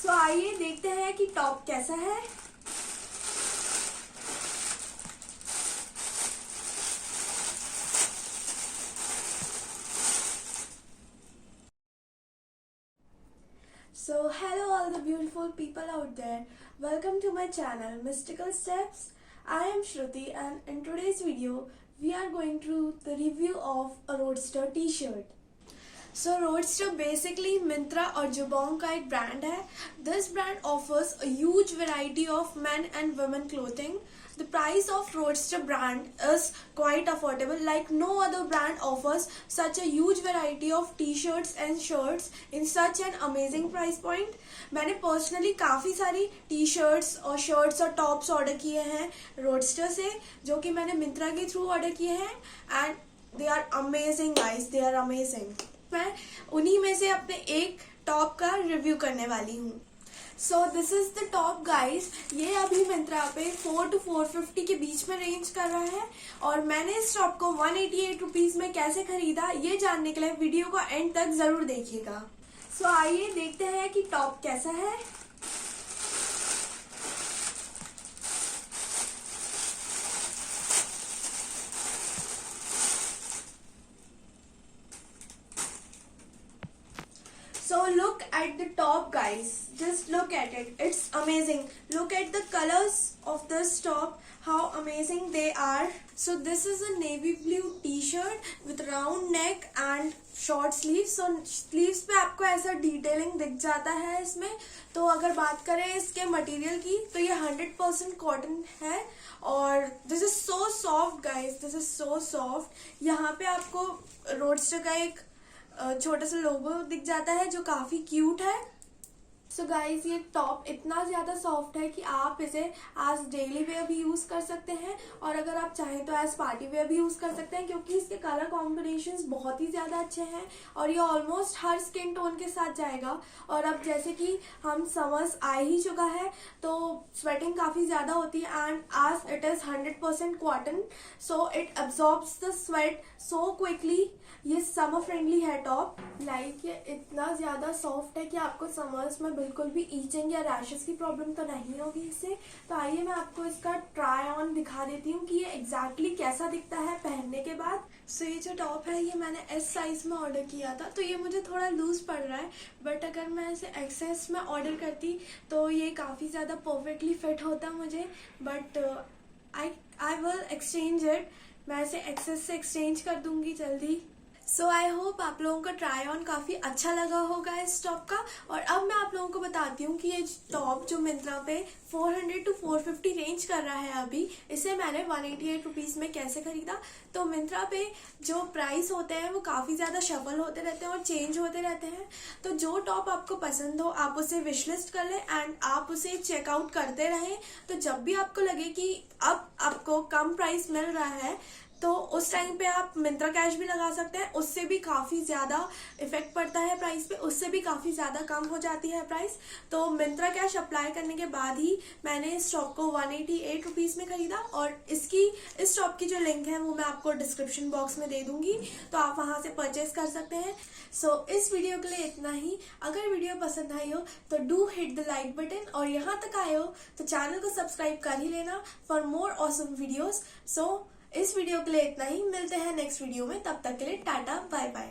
सो आइए देखते हैं कि टॉप कैसा है। So hello all the beautiful people out there. Welcome to my channel Mystical Steps. I am Shruti and in today's video we are going to do the review of a Roadster t-shirt. So Roadster basically Myntra और Jabong का एक brand है. This brand offers a huge variety of men and women clothing. The price of Roadster brand is quite affordable. Like no other brand offers such a huge variety of t-shirts and shirts in such an amazing price point. मैंने personally काफ़ी सारी t-shirts और shirts और tops order किए हैं Roadster से, जो कि मैंने Myntra के through order किए हैं and they are amazing guys. They are amazing. मैं उन्हीं में से अपने एक टॉप का रिव्यू करने वाली हूँ. So this is the top guys. ये अभी मिंत्रा पे 4 to 450 के बीच में रेंज कर रहा है और मैंने इस टॉप को 188 रुपीज में कैसे खरीदा ये जानने के लिए वीडियो को एंड तक जरूर देखिएगा. सो आइए देखते हैं कि टॉप कैसा है. So look at the top guys, just look at it, it's amazing. Look at the colors of this top, how amazing they are. So this is a navy blue t-shirt with round neck and short sleeves. So sleeves पे आपको ऐसा detailing दिख जाता है इसमें. तो अगर बात करें इसके मटेरियल की तो ये 100% कॉटन है और this is so soft guys, this is so soft. यहाँ पे आपको रोडस्टर का एक छोटा सा लोगो दिख जाता है जो काफी क्यूट है. सो गाइज ये टॉप इतना ज्यादा सॉफ्ट है कि आप इसे एज डेली वेयर भी यूज कर सकते हैं और अगर आप चाहें तो एज पार्टी वेयर भी यूज कर सकते हैं क्योंकि इसके कलर कॉम्बिनेशंस बहुत ही ज्यादा अच्छे हैं और ये ऑलमोस्ट हर स्किन टोन के साथ जाएगा. और अब जैसे कि हम समर्स आ ही चुका है तो स्वेटिंग काफी ज्यादा होती है and as it is 100% cotton so it absorbs the sweat so quickly. ये समर फ्रेंडली है टॉप. लाइक ये इतना ज्यादा सॉफ्ट है कि आपको समर्स में बिल्कुल भी ईचिंग या रैशेस की प्रॉब्लम तो नहीं होगी इससे. तो आइए मैं आपको इसका ट्राई ऑन दिखा देती हूँ कि ये एग्जैक्टली कैसा दिखता है पहनने के बाद. सो ये जो टॉप है ये मैंने एस साइज में ऑर्डर किया था तो ये मुझे थोड़ा लूज पड़ रहा है बट अगर मैं इसे एक्सेस में ऑर्डर करती तो ये काफी ज्यादा परफेक्टली फिट होता मुझे. But I will exchange it. मैं इसे एक्सेस से एक्सचेंज कर दूंगी जल्दी. सो आई होप आप लोगों का ट्राई ऑन काफी अच्छा लगा होगा इस टॉप का. और अब मैं आप लोगों को बताती हूँ कि ये टॉप जो मिंत्रा पे 400 to 450 रेंज कर रहा है अभी, इसे मैंने 188 रुपीज में कैसे खरीदा. तो मिंत्रा पे जो प्राइस होते हैं वो काफी ज्यादा शफल होते रहते हैं और चेंज होते रहते हैं. तो जो टॉप आपको पसंद हो आप उसे विश लिस्ट कर ले एंड आप उसे चेकआउट करते रहें. तो जब भी आपको लगे कि अब आपको कम प्राइस मिल रहा है तो उस टाइम पे आप मिंत्रा कैश भी लगा सकते हैं. उससे भी काफी ज्यादा इफेक्ट पड़ता है प्राइस पे, उससे भी काफी ज्यादा कम हो जाती है प्राइस. तो मिंत्रा कैश अप्लाई करने के बाद ही मैंने इस टॉप को 188 रुपीज में खरीदा और इस टॉप की जो लिंक है वो मैं आपको डिस्क्रिप्शन बॉक्स में दे दूंगी तो आप वहां से परचेज कर सकते हैं. सो इस वीडियो के लिए इतना ही. अगर वीडियो पसंद आई हो तो do hit the like button और यहाँ तक आए हो तो चैनल को सब्सक्राइब कर ही लेना फॉर मोर ऑसम वीडियोस. सो इस वीडियो के लिए इतना ही. मिलते हैं नेक्स्ट वीडियो में. तब तक के लिए टाटा बाय बाय.